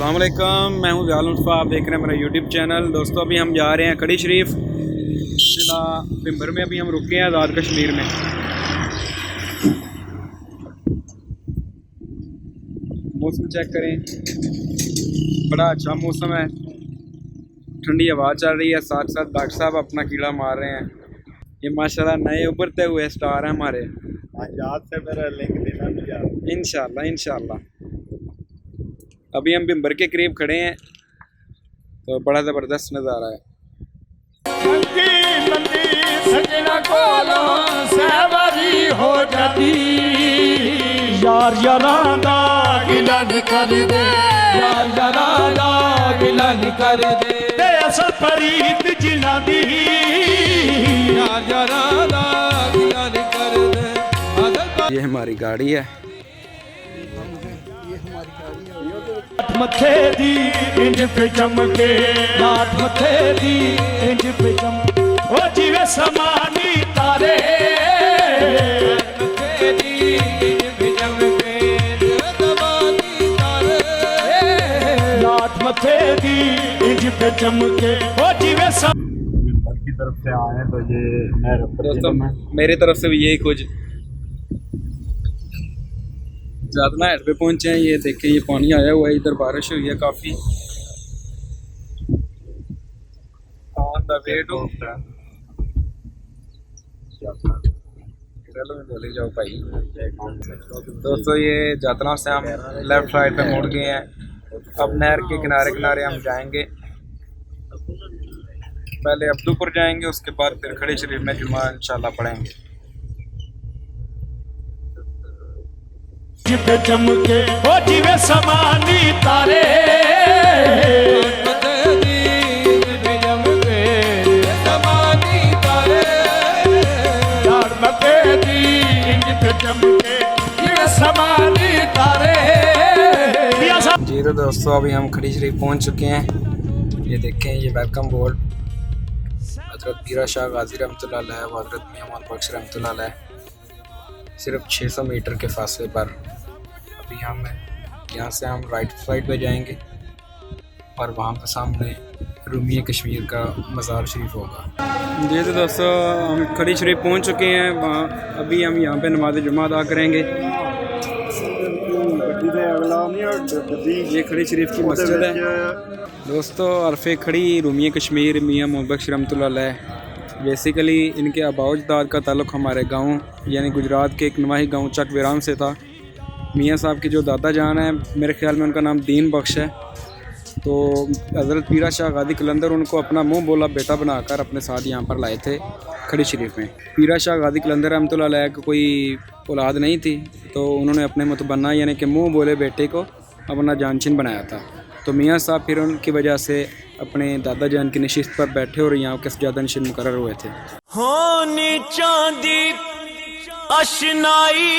अस्सलाम वालेकुम, मैं हूँ ज़ियाल मुस्तफ़ा। आप देख रहे हैं मेरा यूट्यूब चैनल। दोस्तों अभी हम जा रहे हैं कड़ी शरीफ ज़िला भिंबर में। अभी हम रुके हैं आज़ाद कश्मीर में। मौसम चेक करें, बड़ा अच्छा मौसम है, ठंडी हवा चल रही है, साथ साथ डॉक्टर साहब अपना कीड़ा मार रहे हैं। ये माशाल्लाह नए उभरते हुए स्टार हैं हमारे। आजाद से मेरा लिंक देना भी यार। इंशाल्लाह इंशाल्लाह। अभी हम भिंबर के करीब खड़े हैं तो बड़ा ज़बरदस्त नज़ारा है। सजना कोलों सहवारी हो जाती, यार यारां दा गिला नहीं कर दे, यार यारां दा गिला नहीं कर दे, ते असल फरीद जिला दी, यार यारां दा गिला नहीं कर दे। ये हमारी गाड़ी है। मथे दी इंज पे चमके, लाट मथे दी इंज पे चमके, ओ जीवे समानी तारे, मथे दी इंज पे चमके, समानी तारे, लाट मथे दी इंज पे चमके, ओ जीवे भिंबर की तरफ से आए तो ये नहर दोस्तों मेरी तरफ से भी यही कुछ। ज़्यादा हेड पे पहुंचे हैं। ये देखिए ये पानी आया हुआ है, इधर बारिश हुई है काफ़ी। ऑन द वे टू चलो बोले जाओ भाई। दोस्तों ये जातना से हम लेफ्ट साइड पे मुड़ गए हैं। अब नहर के किनारे किनारे हम जाएंगे। पहले अब्दुपुर जाएंगे, उसके बाद फिर खड़ी शरीफ में जुमा इंशाल्लाह पढ़ेंगे। पे चमके, ओ जीवे समानी तारे, मथे दी इंज पे चमके, समानी तारे, यार मथे दी इंज पे चमके, जीवे समानी तारे। जी तो दोस्तों अभी हम खड़ी शरीफ पहुंच चुके हैं। ये देखें ये वेलकम बोर्ड हज़रत पीरा शाह गाजी रहमतुल्लाह अलैह व हज़रत मियां मोहम्मद बख्श रहमतुल्लाह अलैह, सिर्फ 600 मीटर के फासले पर। अभी हम यहाँ से हम राइट साइड पे जाएंगे और वहाँ पर सामने रूमी कश्मीर का मज़ार शरीफ होगा। जी तो दोस्तों हम खड़ी शरीफ पहुँच चुके हैं। वहाँ अभी हम यहाँ पे नमाज जुमा अदा करेंगे। ये खड़ी शरीफ की मस्जिद है दोस्तों। अरफ़े खड़ी रूमी कश्मीर मियाँ मोहम्मद बख्श रहमतुल्लाह अलैह, बेसिकली इनके आबाओ अजदाद का ताल्लुक़ हमारे गांव यानी गुजरात के एक नवाही गांव चक वीरान से था। मियाँ साहब के जो दादा जान हैं, मेरे ख्याल में उनका नाम दीन बख्श है। तो हज़रत पीरा शाह गाजी कलंदर उनको अपना मुंह बोला बेटा बनाकर अपने साथ यहाँ पर लाए थे खड़ी शरीफ में। पीरा शाह गाजी कलंदर रहमतुल्लाह अलैह को कोई औलाद नहीं थी, तो उन्होंने अपने मुतबन्ना यानी कि मुँह बोले बेटे को अपना जानशीन बनाया था। तो मियाँ साहब फिर उनकी वजह से अपने दादा जान की नशिस्त पर बैठे और यहाँ के सजादा नशीन मुकर्रर हुए थे। होनी चांदी अशनाई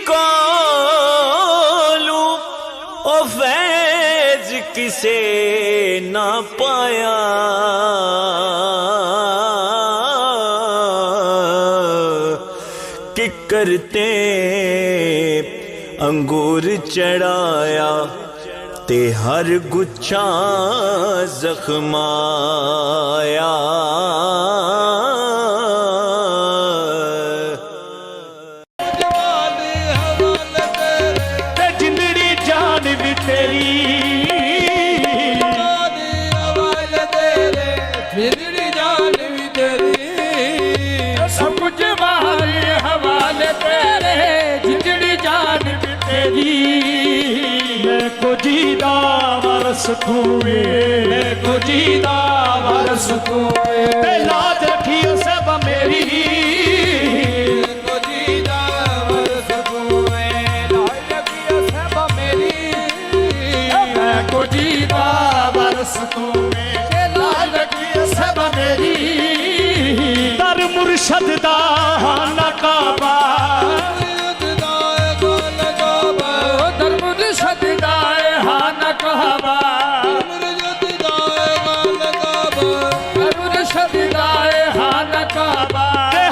कोलू ओ फैज किसे ना पाया, कि करते अंगूर चढ़ाया ते हर गुच्छा जख्माया। जिंदड़ी जान भी तेरी, जिंदड़ी जान भी तेरी, सब कुछ हमारे हवाले तेरे, जिंदड़ी जान भी तेरी। मैं को जीदा वरस तूए, मैं को जीदा वरस तूए, लाज रखियो सब मेरी, मैं को जीदा वरस तूए, लाज रखियो सब मेरी, मैं को जीदा वरस तूए, लाज रखियो सब मेरी। दर मुर्शद दा नकाबा,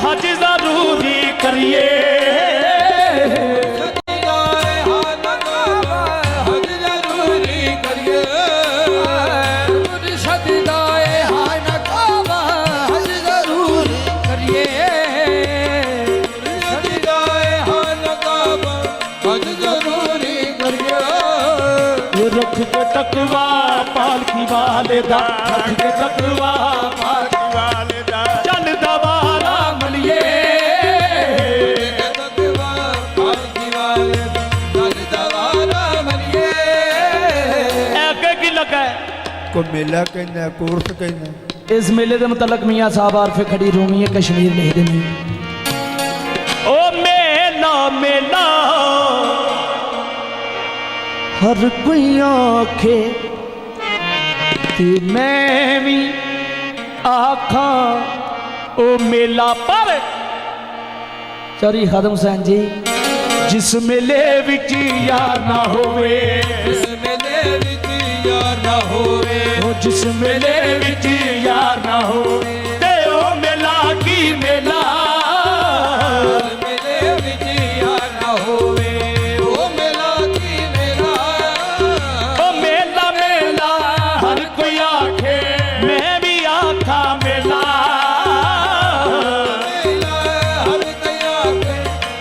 हज जरूरी करिए, रख के तकवा पालकी वाले दा, रख के तकवा पालकी वाले दा, चल दवारा मलिए तकवा पालकी वाले दा, चल दवारा मलिए। ऐके की लगा को मेला कहना कोर्स कहना। इस मेले के मुतलक मियाँ साहब आरफे खड़ी रूमी कश्मीर लिख देनी। ओ मेला मेला हर कोई आखे ते मैं भी आखा ओ मेला पर सॉरी खादम हुसैन जी जिस मेले विच यार ना होवे, जिस मेले विच यार ना होवे, ओ जिस मेले विच यार ना होवे ते ओ मेला की मेला मेले विच यार ना होवे, ओ मेला की मेला, ओ मेला मेला हर कोई आखे मैं भी आखा मेला, मेला हर कोई आखे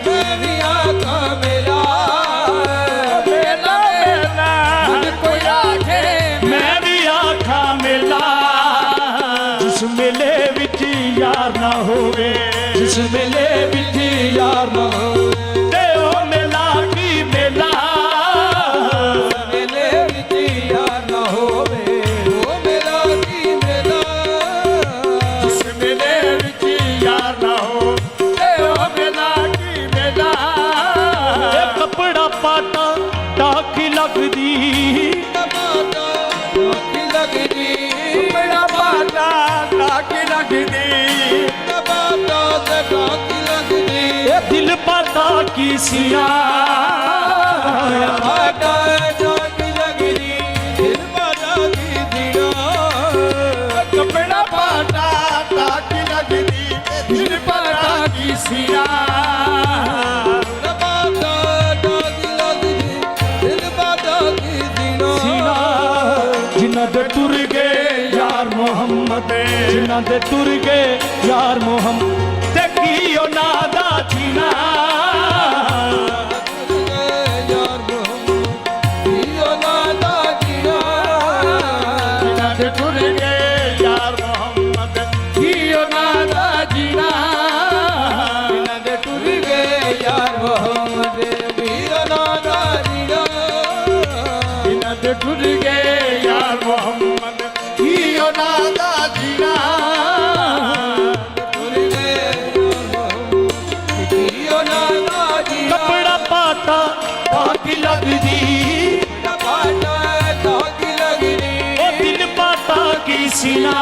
मैं भी आखा मेला, मेला मेला हर कोई आखे मैं भी आखा मेला, जिस मेले विच यार ना होवे, जिस मेले विच यार ना होवे ते ओ मेला की मेला, मेले विच यार ना होवे, ओ मेला की मेला, जिस मेले विच यार ना हो ते ओ मेला की मेला। ए कपड़ा पाटा टाकी लगदी, कपड़ा टाकी लगदी, कपड़ा पाटा टाकी लगदी, कपड़ा टाकी लगदी, ए दिल पाटा की सिया पाटा टाकी लगदी, दिल पाटा की सिया, कपड़ा पाटा टाकी लगदी, दिल पाटा की सिया, पाटा टाकी लगदी, दिल पाटा की सिया, जिन्हां दे टुर गए यार मोहम्मद, जिन्हां दे टुर गए यार मोहम्मद ते की ओ नादा जीना, यार मोहम्मद की ओ नादा जीना, जिन्हां दे टुर गए यार मोहम्मद की ओ नादा जीना, जिन्हां दे टुर गए यार मोहम्मद की ओ नादा जीना, जिन्हां दे टुर गए यार मोहम्मद की ओ नादा जीना, टुर गए की ओ नादा जीना, कपड़ा पाटा टाकी लगदी, पाटा टाकी लगदी, ओ दिल पाटा की सीना,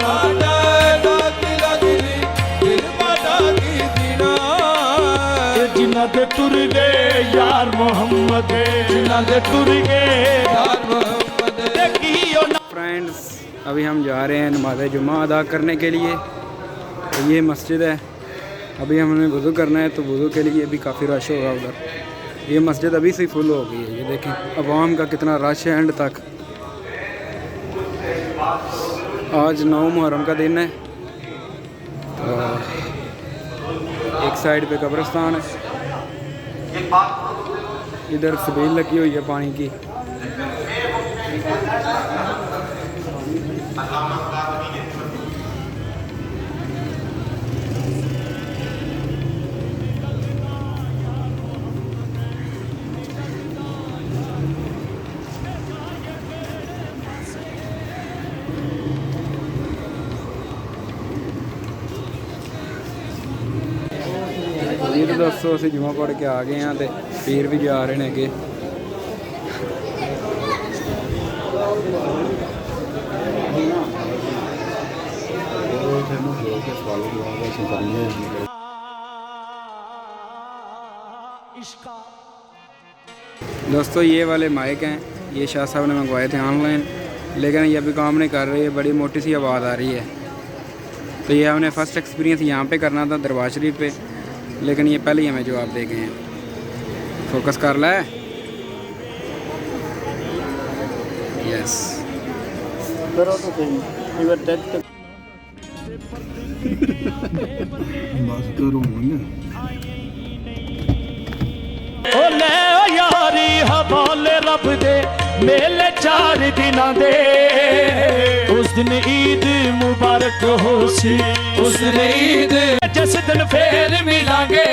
पाटा टाकी लगदी, दिल पाटा की सीना, जिन्हां दे टुर गए यार मोहम्मद, जिन्हां दे टुर गए यार मोहम्मद ते की ओ ना। फ्रेंड्स अभी हम जा रहे हैं नमाज़ जुमा अदा करने के लिए। तो ये मस्जिद है, अभी हमने वज़ू करना है तो वज़ू के लिए भी काफ़ी रश होगा उधर। ये मस्जिद अभी से फुल हो गई है, ये देखें अवाम का कितना रश है एंड तक। आज 9 मुहर्रम का दिन है। तो एक साइड पे कब्रिस्तान है, इधर सबील लगी हुई है पानी की। जी तो दोस्तों असीं जुमा पढ़ के आ गए हैं तो पीर भी जा रहे हैं अगे। दोस्तों ये वाले माइक हैं, ये शाह साहब ने मंगवाए थे ऑनलाइन, लेकिन ये अभी काम नहीं कर रही है, बड़ी मोटी सी आवाज़ आ रही है। तो ये हमने फ़र्स्ट एक्सपीरियंस यहाँ पे करना था दरबार शरीफ पे, लेकिन ये पहले ही हमें जवाब दे गए हैं। फोकस कर ला है, यस करो तो सही इधर टेक बस करो ना ओ ले यारी हवाले मेले 4 दिनां दे उस दिन ईद मुबारक हो सी उस दिन ईद जिस दिन फेर मिलांगे